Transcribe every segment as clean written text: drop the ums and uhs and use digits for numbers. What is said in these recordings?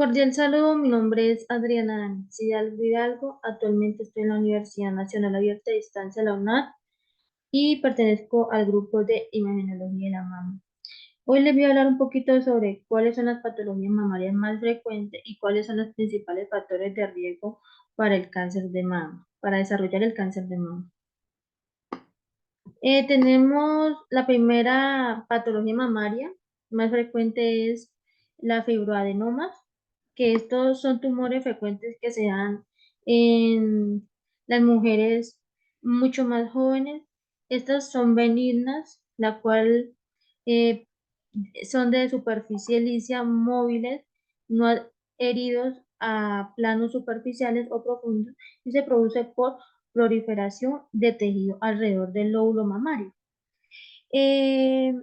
Cordial saludo, mi nombre es Adriana Áñez Hidalgo. Actualmente estoy en la Universidad Nacional Abierta a Distancia, la UNAD, y pertenezco al grupo de Imagenología de la Mama. Hoy les voy a hablar un poquito sobre cuáles son las patologías mamarias más frecuentes y cuáles son los principales factores de riesgo para el cáncer de mama, para desarrollar el cáncer de mama. Tenemos la primera patología mamaria más frecuente es la fibroadenomas, que estos son tumores frecuentes que se dan en las mujeres mucho más jóvenes. Estas son benignas, la cual eh, son de superficie lisa, móviles, no heridos a planos superficiales o profundos, y se produce por proliferación de tejido alrededor del lóbulo mamario. Eh,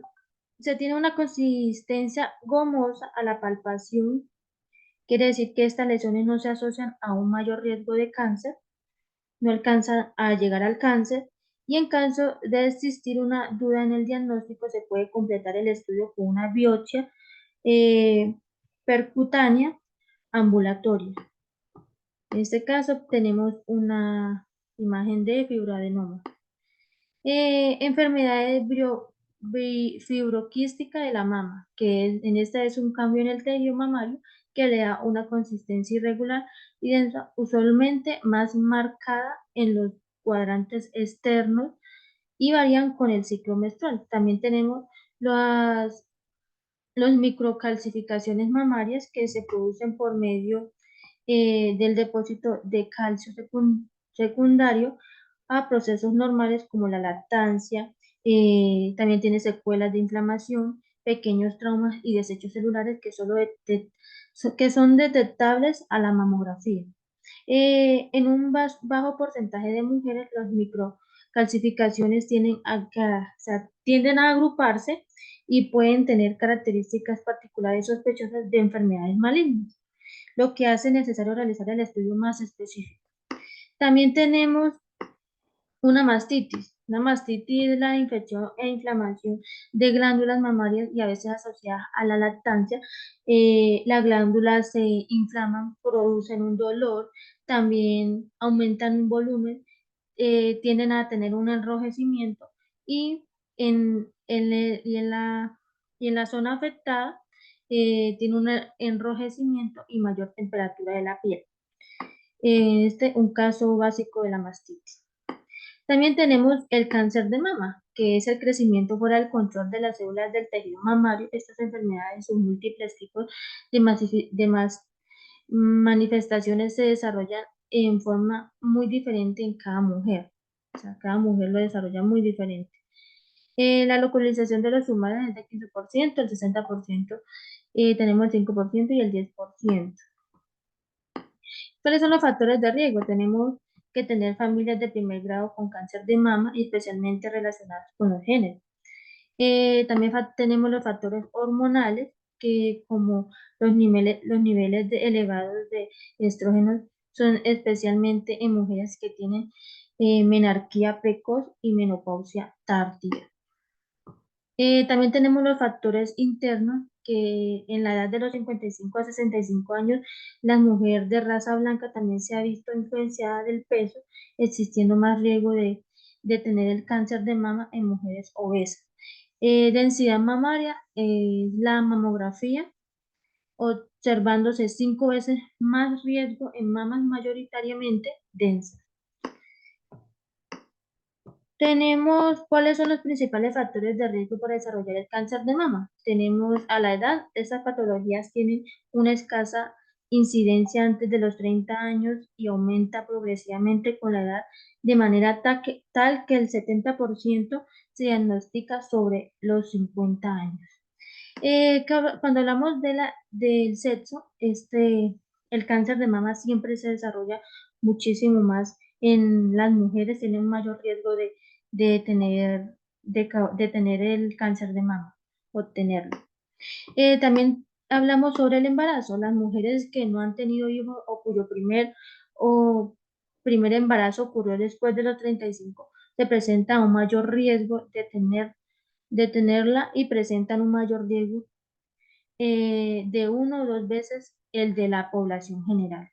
Se tiene una consistencia gomosa a la palpación, quiere decir que estas lesiones no se asocian a un mayor riesgo de cáncer, no alcanzan a llegar al cáncer, y en caso de existir una duda en el diagnóstico se puede completar el estudio con una biopsia eh, percutánea ambulatoria. En este caso tenemos una imagen de fibroadenoma. Enfermedades fibroquística de la mama, en esta es un cambio en el tejido mamario que le da una consistencia irregular y densa, usualmente más marcada en los cuadrantes externos y varían con el ciclo menstrual. También tenemos las los microcalcificaciones mamarias que se producen por medio del depósito de calcio secundario a procesos normales como la lactancia. También tiene secuelas de inflamación, pequeños traumas y desechos celulares que son detectables a la mamografía. En un bajo porcentaje de mujeres, las microcalcificaciones tienden a agruparse y pueden tener características particulares sospechosas de enfermedades malignas, lo que hace necesario realizar el estudio más específico. También tenemos una mastitis. Una mastitis es la infección e inflamación de glándulas mamarias y a veces asociada a la lactancia. Las glándulas se inflaman, producen un dolor, también aumentan un volumen, tienden a tener un enrojecimiento y y en la zona afectada tiene un enrojecimiento y mayor temperatura de la piel. Un caso básico de la mastitis. También tenemos el cáncer de mama, que es el crecimiento fuera del control de las células del tejido mamario. Estas enfermedades son múltiples tipos de manifestaciones se desarrollan en forma muy diferente en cada mujer. O sea, cada mujer lo desarrolla muy diferente. La localización de los tumores es del 15%, el 60%, tenemos el 5% y el 10%. ¿Cuáles son los factores de riesgo? Tenemos que tener familias de primer grado con cáncer de mama y especialmente relacionados con los genes. También tenemos los factores hormonales, que como los niveles elevados de estrógenos son especialmente en mujeres que tienen menarquía precoz y menopausia tardía. También tenemos los factores internos, que en la edad de los 55 a 65 años, la mujer de raza blanca también se ha visto influenciada del peso, existiendo más riesgo de tener el cáncer de mama en mujeres obesas. Densidad mamaria es la mamografía, observándose 5 veces más riesgo en mamas mayoritariamente densas. Tenemos cuáles son los principales factores de riesgo para desarrollar el cáncer de mama. Tenemos a la edad, estas patologías tienen una escasa incidencia antes de los 30 años y aumenta progresivamente con la edad de manera tal que el 70% se diagnostica sobre los 50 años. Cuando hablamos del sexo, el cáncer de mama siempre se desarrolla muchísimo más en las mujeres, tienen un mayor riesgo de tener, de tener el cáncer de mama, obtenerlo. También hablamos sobre el embarazo. Las mujeres que no han tenido hijos o cuyo o primer embarazo ocurrió después de los 35 se presenta un mayor riesgo de tenerla y presentan un mayor riesgo de 1 o 2 veces el de la población general.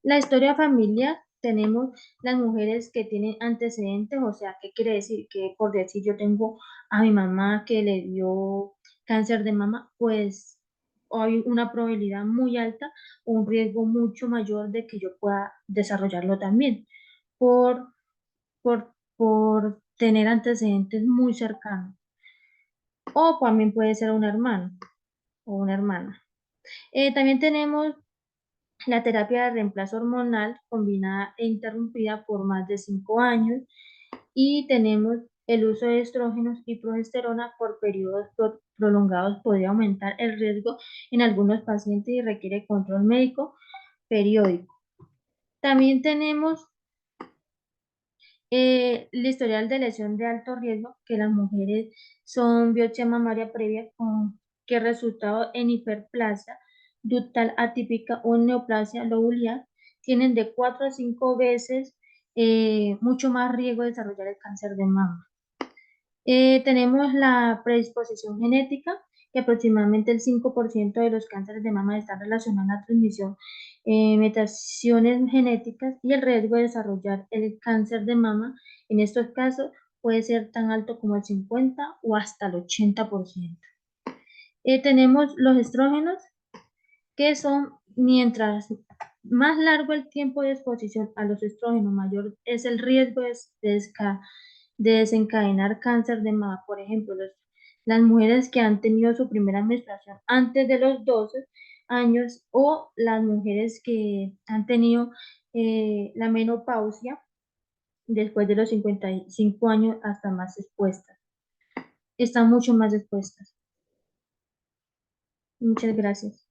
La historia familiar, tenemos las mujeres que tienen antecedentes, o sea, ¿qué quiere decir? Que por decir yo tengo a mi mamá que le dio cáncer de mama, pues hay una probabilidad muy alta o un riesgo mucho mayor de que yo pueda desarrollarlo también por, por tener antecedentes muy cercanos. O también puede ser un hermano o una hermana. También tenemos la terapia de reemplazo hormonal combinada e interrumpida por más de 5 años y tenemos el uso de estrógenos y progesterona por periodos prolongados podría aumentar el riesgo en algunos pacientes y requiere control médico periódico. También tenemos el historial de lesión de alto riesgo, que las mujeres son biopsia mamaria previa con que resultado en hiperplasia ductal atípica o neoplasia lobular, tienen de 4 a 5 veces mucho más riesgo de desarrollar el cáncer de mama. Tenemos la predisposición genética, que aproximadamente el 5% de los cánceres de mama están relacionados a la transmisión, mutaciones genéticas y el riesgo de desarrollar el cáncer de mama en estos casos puede ser tan alto como el 50 o hasta el 80%. Tenemos los estrógenos, que son mientras más largo el tiempo de exposición a los estrógenos, mayor es el riesgo de desencadenar cáncer de mama. Por ejemplo, las mujeres que han tenido su primera menstruación antes de los 12 años o las mujeres que han tenido la menopausia después de los 55 años hasta más expuestas. Están mucho más expuestas. Muchas gracias.